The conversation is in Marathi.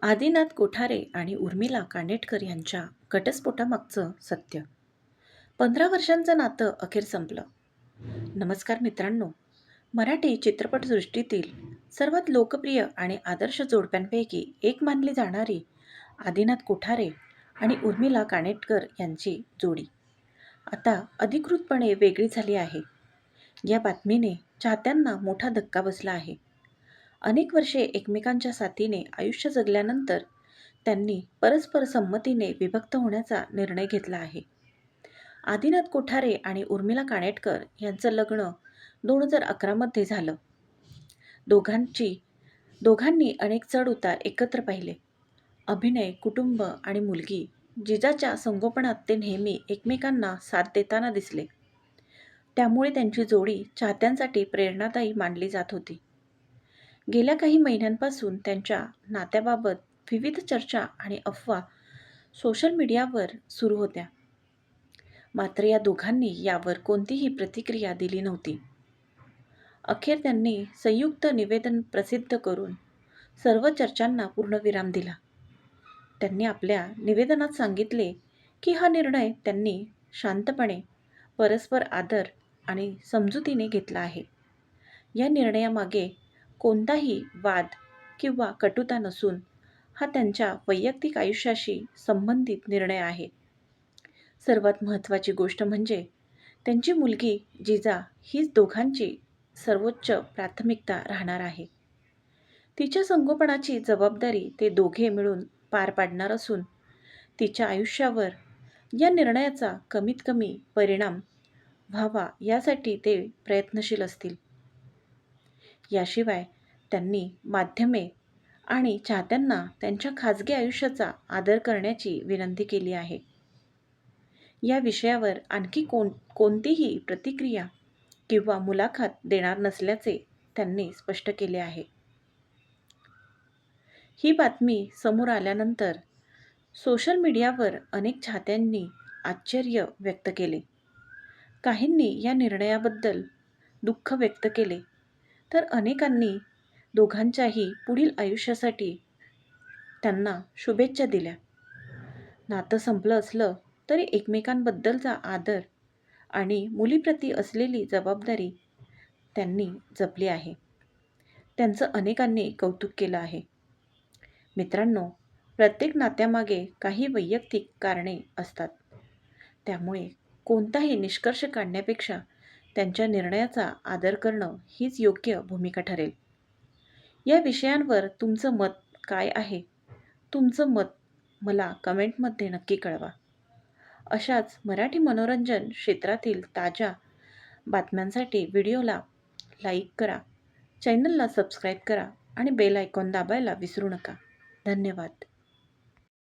आदिनाथ कोठारे आणि उर्मिला कानेटकर यांच्या घटस्फोटामागचं सत्य. 15 वर्षांचं नातं अखेर संपलं. नमस्कार मित्रांनो, मराठी चित्रपटसृष्टीतील सर्वात लोकप्रिय आणि आदर्श जोडप्यांपैकी एक मानली जाणारी आदिनाथ कोठारे आणि उर्मिला कानेटकर यांची जोडी आता अधिकृतपणे वेगळी झाली आहे. या बातमीने चाहत्यांना मोठा धक्का बसला आहे. अनेक वर्षे एकमेकांच्या साथीने आयुष्य जगल्यानंतर त्यांनी परस्पर संमतीने विभक्त होण्याचा निर्णय घेतला आहे. आदिनाथ कोठारे आणि उर्मिला कानेटकर यांचं लग्न 2011 मध्ये झालं. दोघांनी अनेक चढ-उतार एकत्र पाहिले. अभिनय, कुटुंब आणि मुलगी जिजाच्या संगोपनात ते नेहमी एकमेकांना साथ देताना दिसले. त्यामुळे त्यांची जोडी चाहत्यांसाठी प्रेरणादायी मानली जात होती. गेल्या काही महिन्यांपासून त्यांच्या नात्याबाबत विविध चर्चा आणि अफवा सोशल मीडियावर सुरू होत्या. मात्र या दोघांनी यावर कोणतीही प्रतिक्रिया दिली नव्हती. अखेर त्यांनी संयुक्त निवेदन प्रसिद्ध करून सर्व चर्चांना पूर्णविराम दिला. त्यांनी आपल्या निवेदनात सांगितले की हा निर्णय त्यांनी शांतपणे, परस्पर आदर आणि समजुतीने घेतला आहे. या निर्णयामागे कोणताही वाद किंवा कटुता नसून हा त्यांच्या वैयक्तिक आयुष्याशी संबंधित निर्णय आहे. सर्वात महत्त्वाची गोष्ट म्हणजे त्यांची मुलगी जिजा हीच दोघांची सर्वोच्च प्राथमिकता राहणार आहे. तिच्या संगोपनाची जबाबदारी ते दोघे मिळून पार पाडणार असून तिच्या आयुष्यावर या निर्णयाचा कमीत कमी परिणाम व्हावा यासाठी ते प्रयत्नशील असतील. याशिवाय त्यांनी माध्यमे आणि चाहत्यांना त्यांच्या खाजगी आयुष्याचा आदर करण्याची विनंती केली आहे. या विषयावर आणखी कोणतीही प्रतिक्रिया किंवा मुलाखत देणार नसल्याचे त्यांनी स्पष्ट केले आहे. ही बातमी समोर आल्यानंतर सोशल मीडियावर अनेक चाहत्यांनी आश्चर्य व्यक्त केले. काहींनी या निर्णयाबद्दल दुःख व्यक्त केले, तर अनेकांनी दोघांच्याही पुढील आयुष्यासाठी त्यांना शुभेच्छा दिल्या. नातं संपलं असलं तरी एकमेकांबद्दलचा आदर आणि मुलीप्रती असलेली जबाबदारी त्यांनी जपली आहे. त्यांचं अनेकांनी कौतुक केलं आहे. मित्रांनो, प्रत्येक नात्यामागे काही वैयक्तिक कारणे असतात. त्यामुळे कोणताही निष्कर्ष काढण्यापेक्षा त्यांच्या निर्णयाचा आदर करणं हीच योग्य भूमिका ठरेल. या विषयांवर तुमचं मत काय आहे? तुमचं मत मला कमेंटमध्ये नक्की कळवा. अशाच मराठी मनोरंजन क्षेत्रातील ताज्या बातम्यांसाठी व्हिडिओला लाईक करा, चॅनलला सबस्क्राईब करा आणि बेल आयकॉन दाबायला विसरू नका. धन्यवाद.